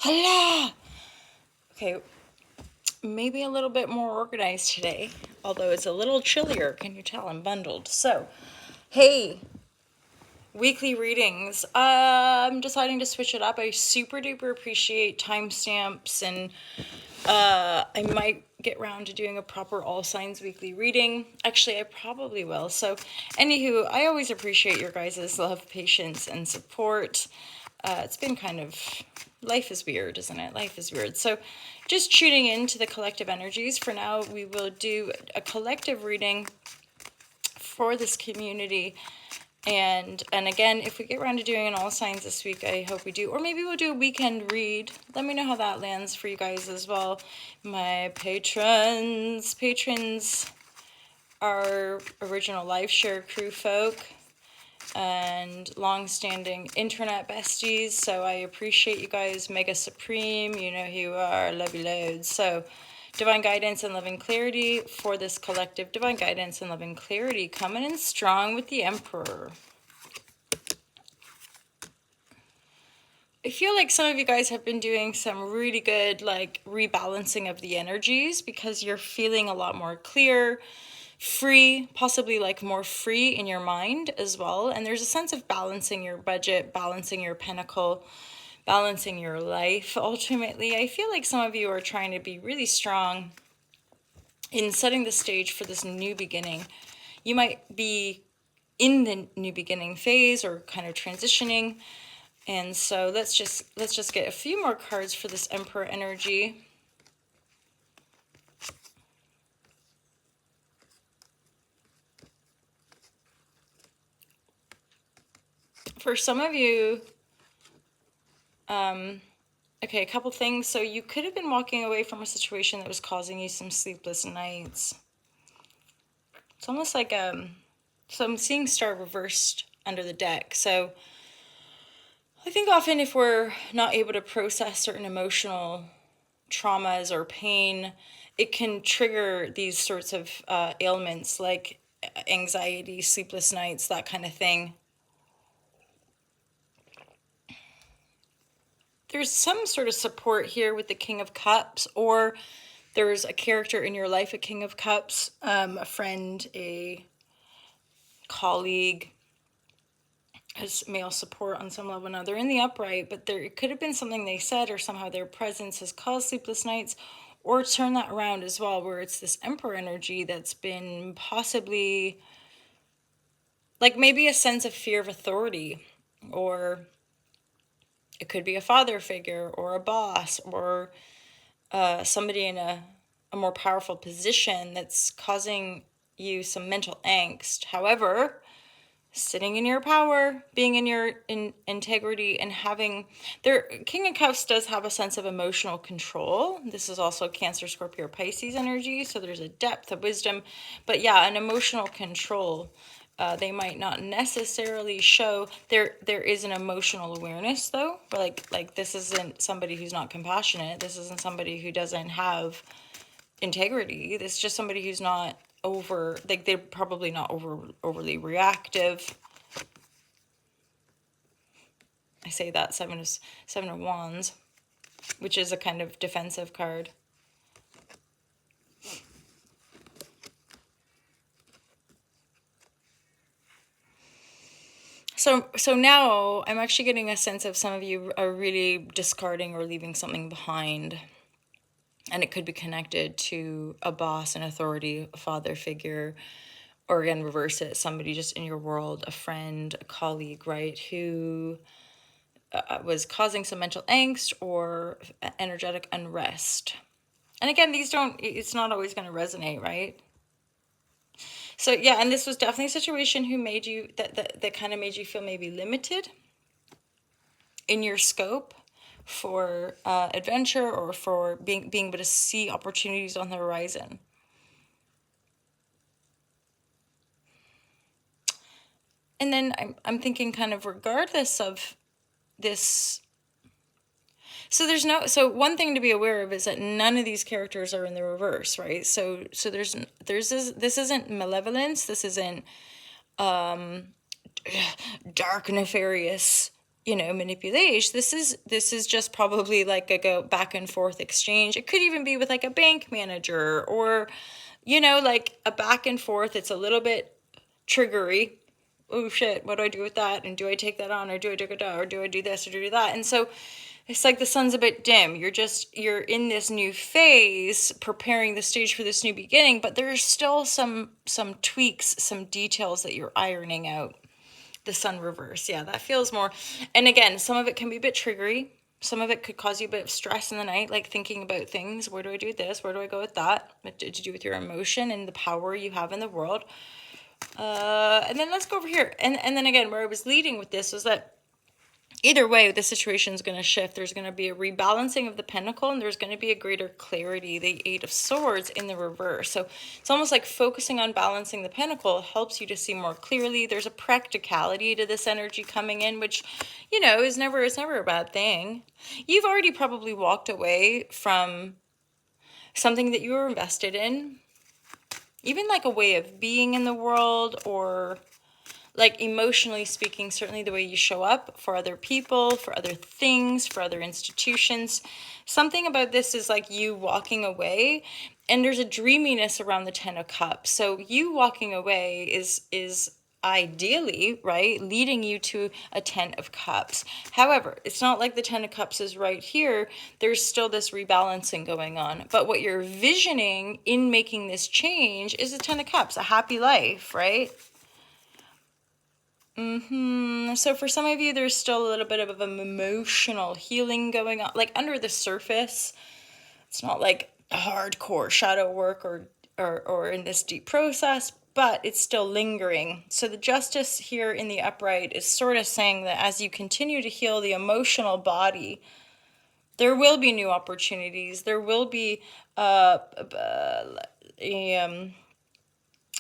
Hello! Okay, maybe a little bit more organized today, although it's a little chillier. Can you tell I'm bundled? So, hey, weekly readings. I'm deciding to switch it up. I super duper appreciate timestamps, and I might get around to doing a proper All Signs weekly reading. Actually, I probably will. So, anywho, I always appreciate your guys' love, patience, and support. It's been kind of, life is weird, isn't it? Life is weird. So just tuning into the collective energies. For now, we will do a collective reading for this community. And again, if we get around to doing an all signs this week, I hope we do. Or maybe we'll do a weekend read. Let me know how that lands for you guys as well. My patrons are original live share crew folk and long-standing internet besties, so I appreciate you guys. Mega Supreme, you know who you are. Love you loads. So divine guidance and loving clarity for this collective. Divine guidance and loving clarity coming in strong with the Emperor. I feel like some of you guys have been doing some really good like rebalancing of the energies because you're feeling a lot more clear, free, possibly like more free in your mind as well. And there's a sense of balancing your budget, balancing your pinnacle, balancing your life. Ultimately, I feel like some of you are trying to be really strong in setting the stage for this new beginning. You might be in the new beginning phase or kind of transitioning. And so let's just get a few more cards for this Emperor energy. For some of you, okay, a couple things. So you could have been walking away from a situation that was causing you some sleepless nights. It's almost like, so I'm seeing star reversed under the deck. So I think often if we're not able to process certain emotional traumas or pain, it can trigger these sorts of ailments like anxiety, sleepless nights, that kind of thing. There's some sort of support here with the King of Cups, or there's a character in your life, a King of Cups, a friend, a colleague, has male support on some level. Now they're in the upright, but there it could have been something they said or somehow their presence has caused sleepless nights, or turn that around as well, where it's this Emperor energy that's been possibly like maybe a sense of fear of authority, or it could be a father figure or a boss or somebody in a more powerful position that's causing you some mental angst. However, sitting in your power, being in your integrity, and having their King of Cups does have a sense of emotional control. This is also Cancer, Scorpio, Pisces energy, so there's a depth of wisdom, but yeah, an emotional control. They might not necessarily show there is an emotional awareness though. Like this isn't somebody who's not compassionate. This isn't somebody who doesn't have integrity. This is just somebody who's not over, like they're probably not overly reactive. I say that seven of wands, which is a kind of defensive card. So now I'm actually getting a sense of some of you are really discarding or leaving something behind. And it could be connected to a boss, an authority, a father figure, or again, reverse it, somebody just in your world, a friend, a colleague, right, who was causing some mental angst or energetic unrest. And again, it's not always going to resonate, right? So yeah, and this was definitely a situation who made you, that kind of made you feel maybe limited in your scope for adventure, or for being able to see opportunities on the horizon. And then I'm thinking, kind of regardless of this, so one thing to be aware of is that none of these characters are in the reverse, right? So this isn't malevolence, this isn't dark nefarious manipulation. This is just probably like a go back and forth exchange. It could even be with like a bank manager, or like a back and forth. It's a little bit triggery. Oh shit, what do I do with that? And do I take that on, or do I do it, or do I do this, or do that? And so it's like the sun's a bit dim. You're in this new phase, preparing the stage for this new beginning, but there's still some tweaks, some details that you're ironing out. The sun reverse, yeah, that feels more. And again, some of it can be a bit triggery. Some of it could cause you a bit of stress in the night, like thinking about things. Where do I do with this? Where do I go with that? To do with your emotion and the power you have in the world. And then let's go over here. And then again, where I was leading with this was that either way, the situation is going to shift. There's going to be a rebalancing of the pentacle, and there's going to be a greater clarity, the Eight of Swords in the reverse. So it's almost like focusing on balancing the pentacle helps you to see more clearly. There's a practicality to this energy coming in, which, is never a bad thing. You've already probably walked away from something that you were invested in, even like a way of being in the world, or like emotionally speaking, certainly the way you show up for other people, for other things, for other institutions. Something about this is like you walking away, and there's a dreaminess around the Ten of Cups. So you walking away is ideally, right, leading you to a Ten of Cups. However, it's not like the Ten of Cups is right here. There's still this rebalancing going on. But what you're visioning in making this change is the Ten of Cups, a happy life, right? So for some of you, there's still a little bit of an emotional healing going on, like under the surface. It's not like hardcore shadow work or in this deep process, but it's still lingering. So the Justice here in the upright is sort of saying that as you continue to heal the emotional body, there will be new opportunities. There will be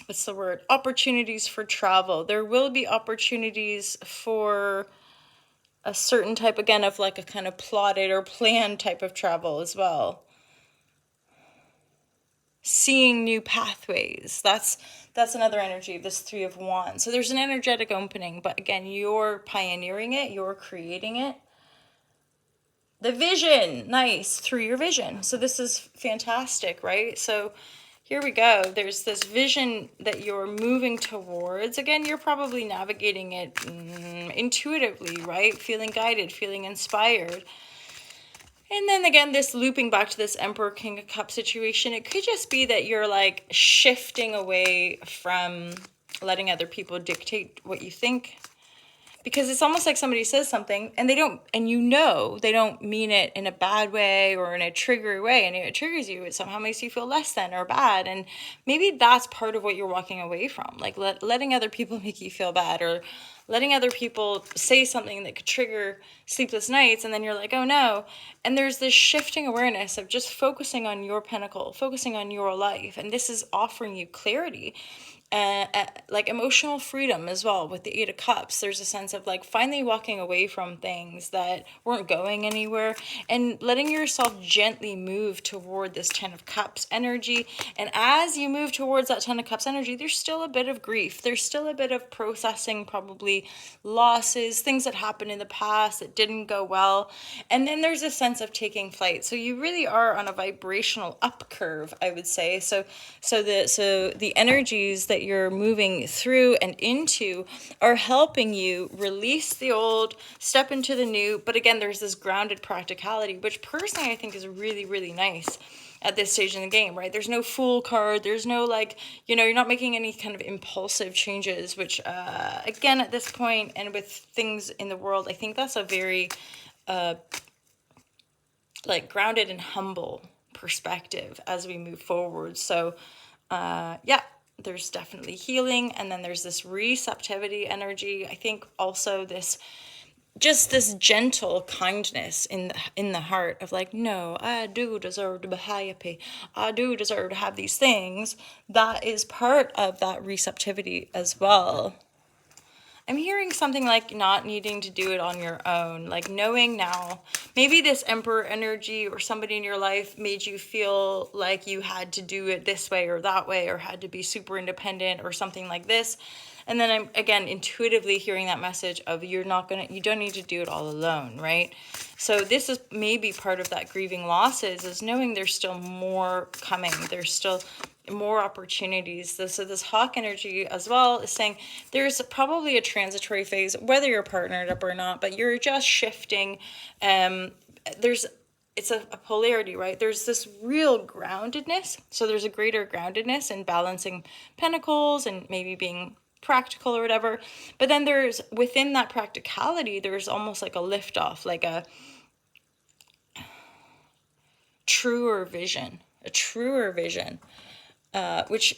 what's the word? Opportunities for travel. There will be opportunities for a certain type, again, of like a kind of plotted or planned type of travel as well. Seeing new pathways. That's another energy of this Three of Wands. So there's an energetic opening, but again, you're pioneering it, you're creating it. The vision, nice, through your vision. So this is fantastic, right? So here we go. There's this vision that you're moving towards. Again, you're probably navigating it intuitively, right? Feeling guided, feeling inspired. And then again, this looping back to this Emperor King of Cups situation, it could just be that you're like shifting away from letting other people dictate what you think. Because it's almost like somebody says something and they don't mean it in a bad way or in a triggery way, and it triggers you. It somehow makes you feel less than or bad, and maybe that's part of what you're walking away from, like letting other people make you feel bad, or letting other people say something that could trigger sleepless nights, and then you're like, oh no. And there's this shifting awareness of just focusing on your pinnacle, focusing on your life, and this is offering you clarity. Like emotional freedom as well with the Eight of Cups. There's a sense of like finally walking away from things that weren't going anywhere and letting yourself gently move toward this Ten of Cups energy. And as you move towards that Ten of Cups energy, there's still a bit of grief. There's still a bit of processing, probably losses, things that happened in the past that didn't go well. And then there's a sense of taking flight. So you really are on a vibrational up curve, I would say. So the energies that you're moving through and into are helping you release the old, step into the new. But again, there's this grounded practicality, which personally I think is really, really nice at this stage in the game, right? There's no fool card. There's no like, you're not making any kind of impulsive changes, which again, at this point and with things in the world, I think that's a very like grounded and humble perspective as we move forward. So yeah, there's definitely healing, and then there's this receptivity energy. I think also this gentle kindness in the heart of like, no, I do deserve to be happy. I do deserve to have these things. That is part of that receptivity as well. I'm hearing something like not needing to do it on your own, like knowing now, maybe this Emperor energy or somebody in your life made you feel like you had to do it this way or that way, or had to be super independent or something like this. And then I'm again intuitively hearing that message of you don't need to do it all alone, right? So this is maybe part of that grieving losses, is knowing there's still more coming. There's still more opportunities. So this hawk energy as well is saying there's probably a transitory phase, whether you're partnered up or not, but you're just shifting. There's it's a polarity, right? There's this real groundedness. So there's a greater groundedness in balancing pentacles and maybe being practical or whatever. But then there's, within that practicality, there's almost like a lift off, like a truer vision, which,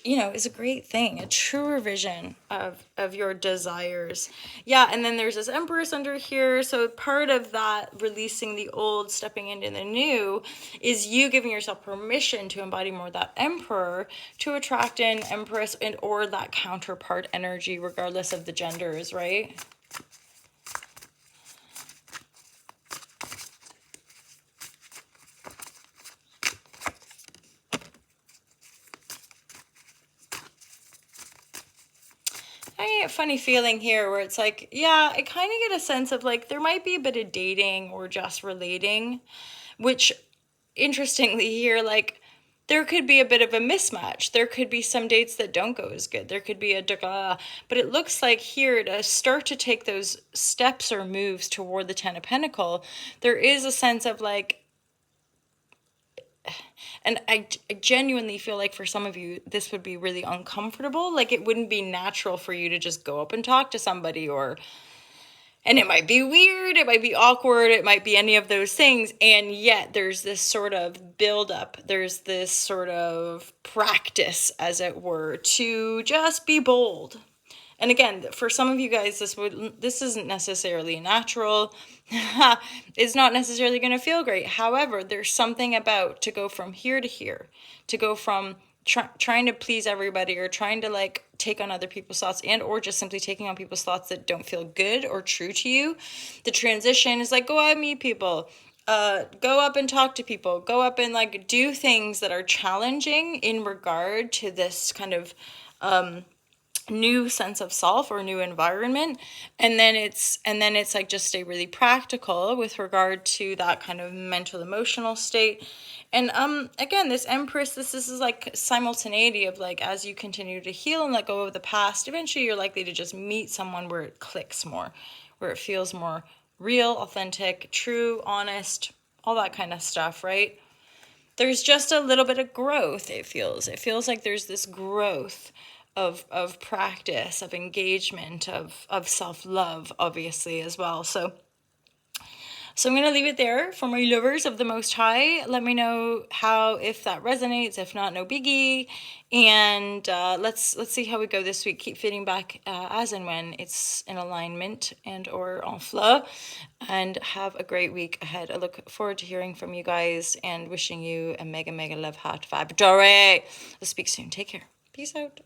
is a great thing, a truer vision of your desires. Yeah, and then there's this Empress under here. So part of that releasing the old, stepping into the new, is you giving yourself permission to embody more of that Emperor, to attract an Empress and or that counterpart energy, regardless of the genders, right? I get a funny feeling here where it's like, yeah, I kind of get a sense of like there might be a bit of dating or just relating, which interestingly here, like there could be a bit of a mismatch. There could be some dates that don't go as good. There could be but it looks like here, to start to take those steps or moves toward the Ten of Pentacle, there is a sense of like, and I genuinely feel like for some of you, this would be really uncomfortable. Like it wouldn't be natural for you to just go up and talk to somebody, and it might be weird, it might be awkward, it might be any of those things. And yet there's this sort of buildup, there's this sort of practice, as it were, to just be bold. And again, for some of you guys, this isn't necessarily natural. It's not necessarily going to feel great. However, there's something about to go from here to here, to go from trying to please everybody, or trying to like take on other people's thoughts, and or just simply taking on people's thoughts that don't feel good or true to you. The transition is like, go out and meet people, go up and talk to people, go up and like do things that are challenging in regard to this kind of new sense of self or new environment. And then it's like, just stay really practical with regard to that kind of mental emotional state. And again, this Empress, this is like simultaneity of like, as you continue to heal and let go of the past, eventually you're likely to just meet someone where it clicks more, where it feels more real, authentic, true, honest, all that kind of stuff, right? There's just a little bit of growth. It feels like there's this growth of practice, of engagement, of self-love, obviously, as well. So I'm going to leave it there for my lovers of the Most High. Let me know if that resonates. If not, no biggie. And let's see how we go this week. Keep feeding back as and when it's in alignment and or en fleur. And have a great week ahead. I look forward to hearing from you guys and wishing you a mega, mega love heart vibe. Let's speak soon. Take care. Peace out.